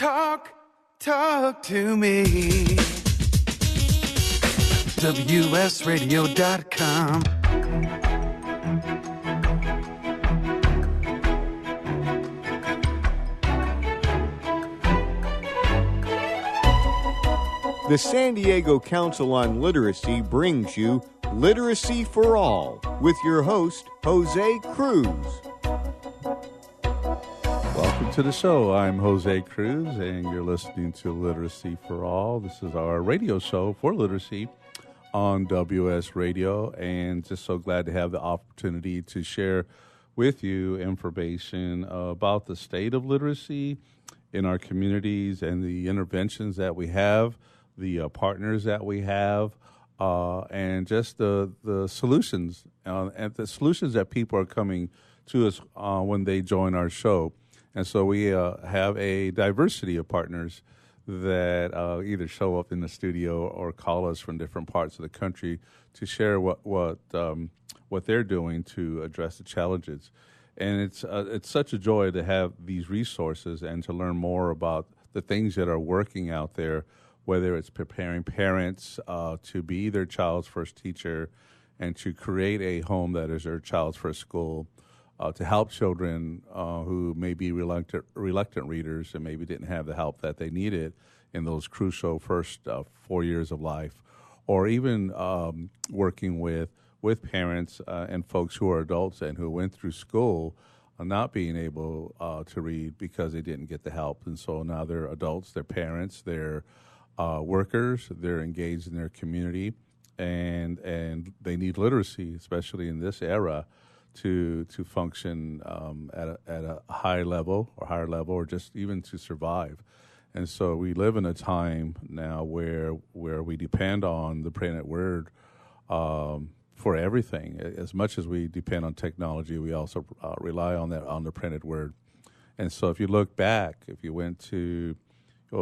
Talk to me. WSRadio.com. The San Diego Council on Literacy brings you Literacy for All with your host, Jose Cruz. Welcome to the show. I'm Jose Cruz, and you're listening to Literacy for All. This is our radio show for literacy on WS Radio, and just so glad to have the opportunity to share with you information about the state of literacy in our communities and the interventions that we have, the partners that we have, and just the solutions and the solutions that people are coming to us when they join our show. And so we have a diversity of partners that either show up in the studio or call us from different parts of the country to share what they're doing to address the challenges. And it's such a joy to have these resources and to learn more about the things that are working out there, whether it's preparing parents to be their child's first teacher and to create a home that is their child's first school, to help children who may be reluctant readers and maybe didn't have the help that they needed in those crucial first 4 years of life, or even working with parents and folks who are adults and who went through school not being able to read because they didn't get the help. And so now they're adults, they're parents, they're workers, they're engaged in their community, and they need literacy, especially in this era, to function at a high level or higher level, or just even to survive. And so we live in a time now where we depend on the printed word for everything. As much as we depend on technology, we also rely on the printed word. And so if you look back, if you went to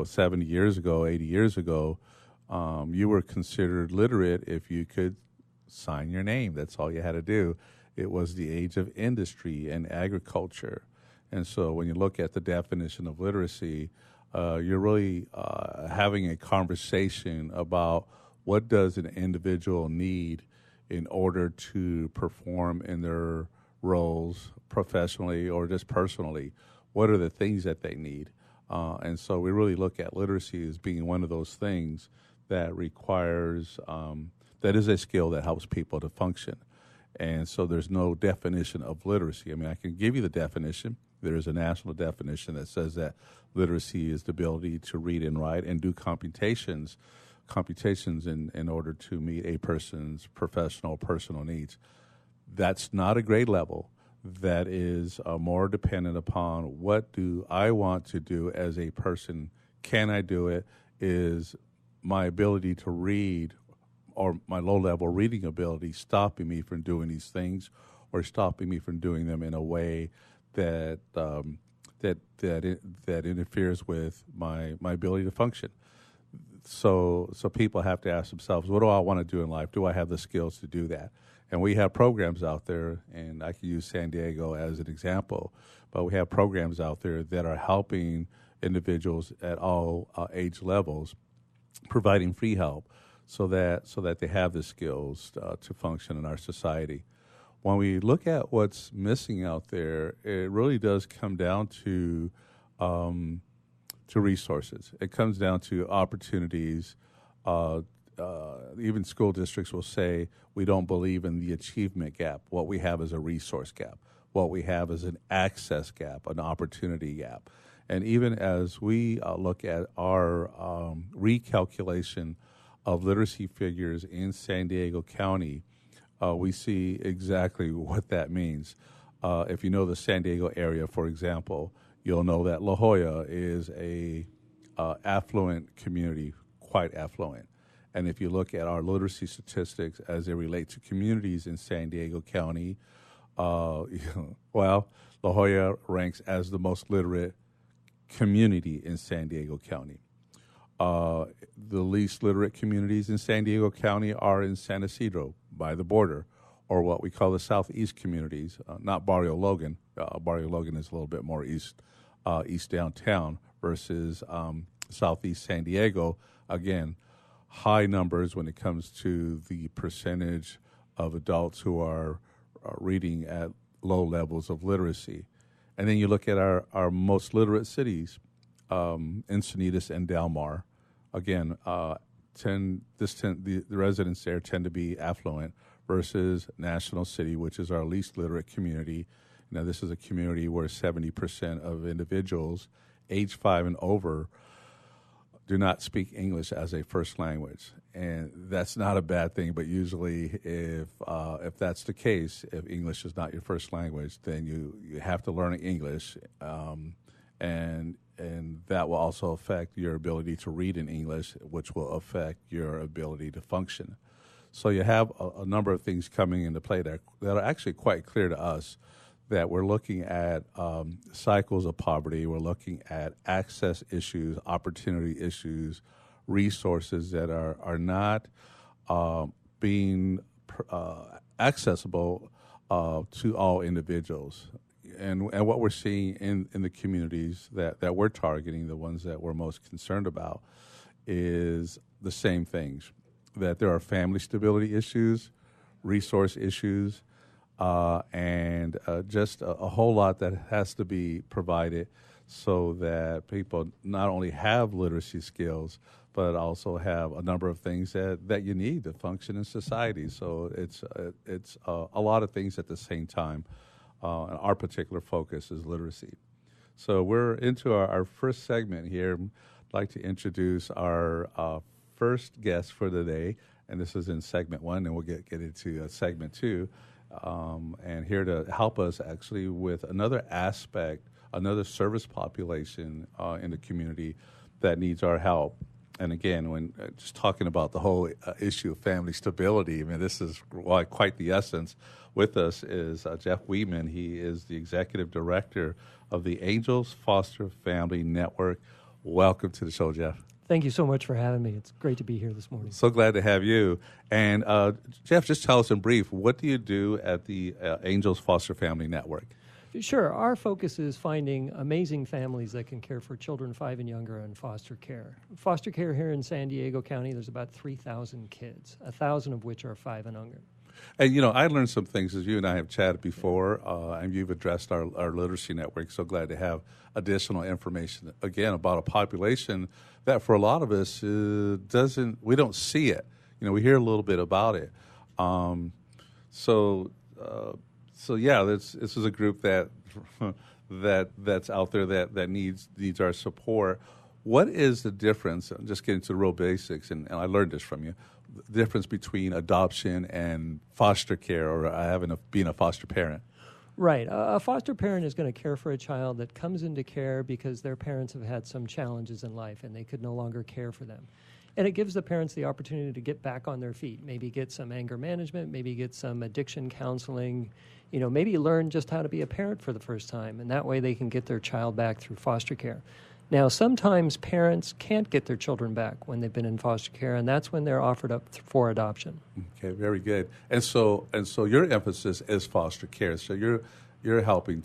70 years ago, 80 years ago, you were considered literate if you could sign your name. That's all you had to do. It was the age of industry and agriculture. And so when you look at the definition of literacy, you're really having a conversation about what does an individual need in order to perform in their roles professionally or just personally. What are the things that they need? And so we really look at literacy as being one of those things that requires, that is a skill that helps people to function. And so there's no definition of literacy. I mean, I can give you the definition. There is a national definition that says that literacy is the ability to read and write and do computations in order to meet a person's professional, personal needs. That's not a grade level. That is more dependent upon what do I want to do as a person. Can I do it? Is my ability to read or my low-level reading ability stopping me from doing these things, or stopping me from doing them in a way that interferes with my ability to function? So people have to ask themselves, what do I want to do in life? Do I have the skills to do that? And we have programs out there, and I can use San Diego as an example, but we have programs out there that are helping individuals at all age levels, providing free help so that they have the skills to function in our society. When we look at what's missing out there, it really does come down to resources. It comes down to opportunities. Even school districts will say, we don't believe in the achievement gap. What we have is a resource gap. What we have is an access gap, an opportunity gap. And even as we look at our recalculation of literacy figures in San Diego County, we see exactly what that means. If you know the San Diego area, for example, you'll know that La Jolla is a affluent community, quite affluent. And if you look at our literacy statistics as they relate to communities in San Diego County, well, La Jolla ranks as the most literate community in San Diego County. The least literate communities in San Diego County are in San Isidro by the border, or what we call the southeast communities, not Barrio Logan. Barrio Logan is a little bit more east downtown, versus Southeast San Diego. Again, high numbers when it comes to the percentage of adults who are reading at low levels of literacy. And then you look at our most literate cities, Encinitas and Del Mar. Again, the residents there tend to be affluent versus National City, which is our least literate community. Now, this is a community where 70% of individuals age 5 and over do not speak English as a first language, and that's not a bad thing. But usually, if that's the case, if English is not your first language, then you have to learn English, and that will also affect your ability to read in English, which will affect your ability to function. So you have a number of things coming into play that are actually quite clear to us. That we're looking at cycles of poverty, we're looking at access issues, opportunity issues, resources that are not being accessible to all individuals. And what we're seeing in the communities that we're targeting, the ones that we're most concerned about, is the same things, that there are family stability issues, resource issues, and just a whole lot that has to be provided so that people not only have literacy skills, but also have a number of things that you need to function in society. So it's a lot of things at the same time. And our particular focus is literacy. So we're into our first segment here. I'd like to introduce our first guest for the day, and this is in segment 1, and we'll get into segment 2. And here to help us actually with another aspect, another service population in the community that needs our help. And again, when just talking about the whole issue of family stability, I mean, this is quite the essence. With us is Jeff Wiemann. He is the executive director of the Angels Foster Family Network. Welcome to the show, Jeff. Thank you so much for having me. It's great to be here this morning. So glad to have you. And Jeff, just tell us in brief, what do you do at the Angels Foster Family Network? Sure. Our focus is finding amazing families that can care for children 5 and younger in foster care. Foster care here in San Diego County, there's about 3,000 kids, 1,000 of which are 5 and younger. And, you know, I learned some things as you and I have chatted before, and you've addressed our literacy network. So glad to have additional information, again, about a population that for a lot of us we don't see it. You know, we hear a little bit about it. So yeah, this is a group that's out there that needs our support. What is the difference? I'm just getting to the real basics, and I learned this from you. The difference between adoption and foster care, or being a foster parent. Right. A foster parent is going to care for a child that comes into care because their parents have had some challenges in life and they could no longer care for them. And it gives the parents the opportunity to get back on their feet, maybe get some anger management, maybe get some addiction counseling, maybe learn just how to be a parent for the first time. And that way they can get their child back through foster care. Now, sometimes parents can't get their children back when they've been in foster care, and that's when they're offered up for adoption. Okay, very good. And so your emphasis is foster care. So you're helping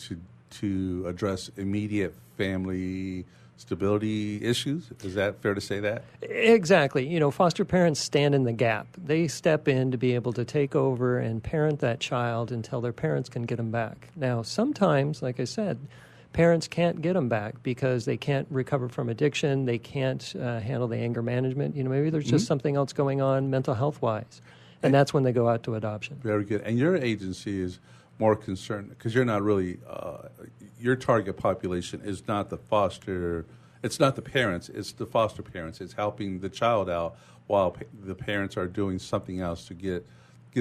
to address immediate family stability issues. Is that fair to say that? Exactly. Foster parents stand in the gap. They step in to be able to take over and parent that child until their parents can get them back. Now, sometimes, like I said, parents can't get them back because they can't recover from addiction. They can't handle the anger management. Maybe there's just something else going on mental health-wise. And that's when they go out to adoption. Very good. And your agency is more concerned because you're not really, your target population is not the foster, it's not the parents, it's the foster parents. It's helping the child out while the parents are doing something else to get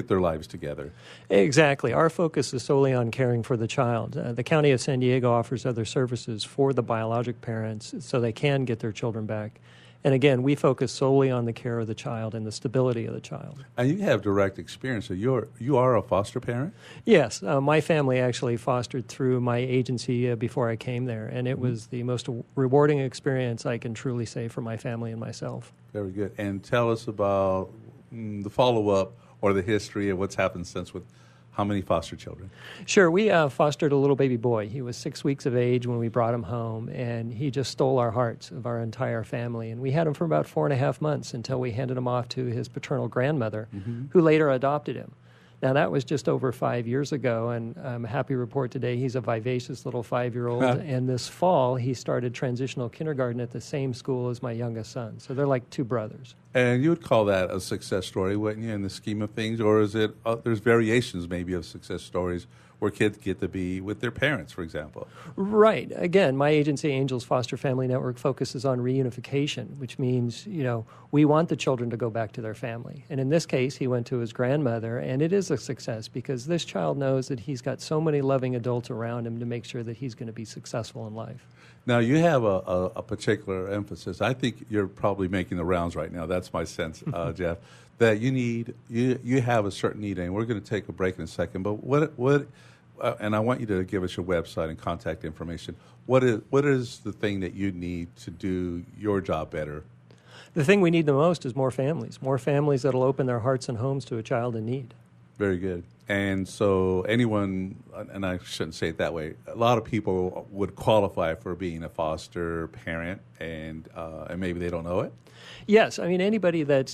their lives together. Exactly. Our focus is solely on caring for the child. The County of San Diego offers other services for the biologic parents so they can get their children back. And again, we focus solely on the care of the child and the stability of the child. And you have direct experience. So you are a foster parent? Yes. My family actually fostered through my agency before I came there, and it was the most rewarding experience I can truly say for my family and myself. Very good. And tell us about the follow-up or the history of what's happened since with How many foster children? Sure. We fostered a little baby boy. He was 6 weeks of age when we brought him home, and he just stole our hearts of our entire family. And we had him for about 4.5 months until we handed him off to his paternal grandmother, who later adopted him. Now, that was just over 5 years ago, and I'm happy to report today he's a vivacious little 5-year-old. And this fall, he started transitional kindergarten at the same school as my youngest son. So they're like two brothers. And you would call that a success story, wouldn't you, in the scheme of things? Or is it, there's variations maybe of success stories where kids get to be with their parents, for example? Right. Again, my agency, Angels Foster Family Network, focuses on reunification, which means, we want the children to go back to their family. And in this case, he went to his grandmother, and it is a success because this child knows that he's got so many loving adults around him to make sure that he's going to be successful in life. Now, you have a particular emphasis. I think you're probably making the rounds right now. That's my sense, Jeff, that you have a certain need, and we're going to take a break in a second. But what and I want you to give us your website and contact information. What is the thing that you need to do your job better? The thing we need the most is more families that'll open their hearts and homes to a child in need. Very good. And so anyone, and I shouldn't say it that way, a lot of people would qualify for being a foster parent, and maybe they don't know it. Yes, I mean, anybody that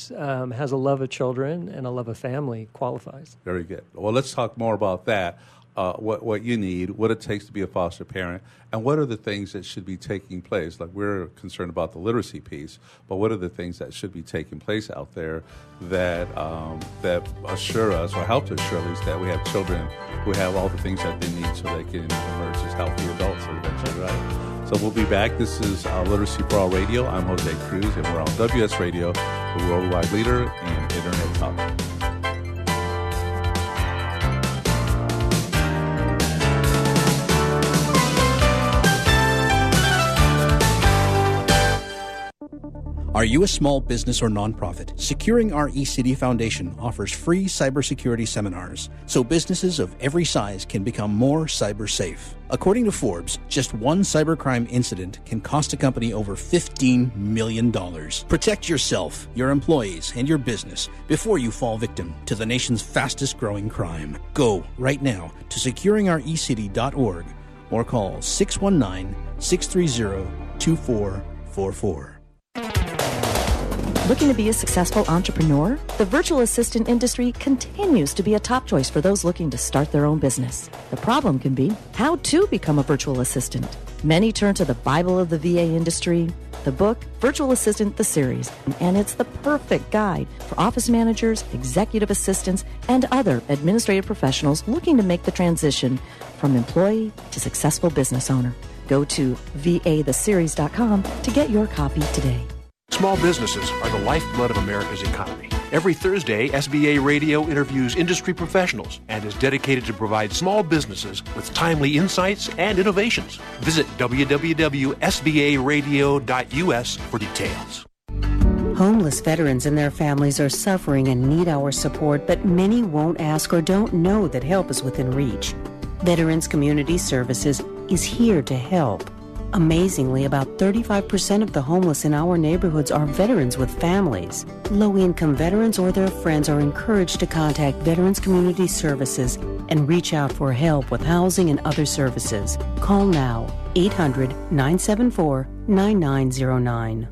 has a love of children and a love of family qualifies. Very good. Well, let's talk more about that. What you need, what it takes to be a foster parent, and what are the things that should be taking place. Like, we're concerned about the literacy piece, but what are the things that should be taking place out there that assure us, or help to assure us, that we have children who have all the things that they need so they can emerge as healthy adults eventually, right? So we'll be back. This is Literacy for All Radio. I'm Jose Cruz, and we're on WS Radio, the worldwide leader in Internet talk. Are you a small business or nonprofit? Securing Our eCity Foundation offers free cybersecurity seminars so businesses of every size can become more cyber safe. According to Forbes, just one cybercrime incident can cost a company over $15 million. Protect yourself, your employees, and your business before you fall victim to the nation's fastest growing crime. Go right now to securingourEcity.org or call 619-630-2444. Looking to be a successful entrepreneur? The virtual assistant industry continues to be a top choice for those looking to start their own business. The problem can be how to become a virtual assistant. Many turn to the Bible of the VA industry, the book Virtual Assistant, the series, and it's the perfect guide for office managers, executive assistants, and other administrative professionals looking to make the transition from employee to successful business owner. Go to vatheseries.com to get your copy today. Small businesses are the lifeblood of America's economy. Every Thursday, SBA Radio interviews industry professionals and is dedicated to provide small businesses with timely insights and innovations. Visit www.sbaradio.us for details. Homeless veterans and their families are suffering and need our support, but many won't ask or don't know that help is within reach. Veterans Community Services is here to help. Amazingly, about 35% of the homeless in our neighborhoods are veterans with families. Low-income veterans or their friends are encouraged to contact Veterans Community Services and reach out for help with housing and other services. Call now, 800-974-9909.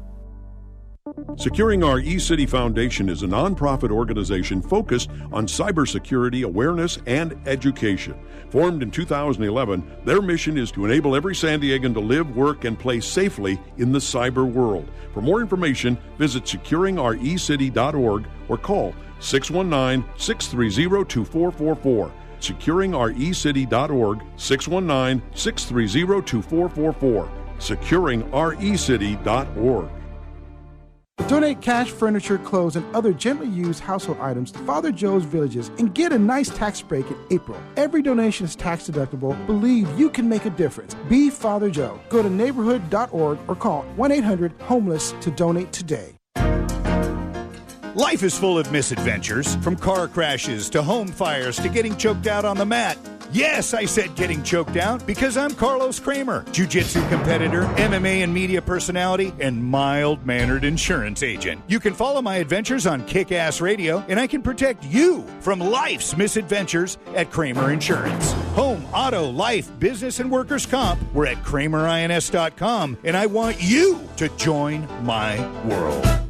Securing Our eCity Foundation is a nonprofit organization focused on cybersecurity awareness and education. Formed in 2011, their mission is to enable every San Diegan to live, work, and play safely in the cyber world. For more information, visit securingourEcity.org or call 619-630-2444. SecuringourEcity.org, 619-630-2444. SecuringourEcity.org. Donate cash, furniture, clothes, and other gently used household items to Father Joe's Villages and get a nice tax break in April. Every donation is tax deductible. Believe you can make a difference. Be Father Joe. Go to neighborhood.org or call 1-800-HOMELESS to donate today. Life is full of misadventures, from car crashes to home fires to getting choked out on the mat. Yes, I said getting choked out because I'm Carlos Kramer, jiu-jitsu competitor, MMA and media personality, and mild-mannered insurance agent. You can follow my adventures on Kick-Ass Radio, and I can protect you from life's misadventures at Kramer Insurance. Home, auto, life, business, and workers' comp. We're at KramerINS.com, and I want you to join my world.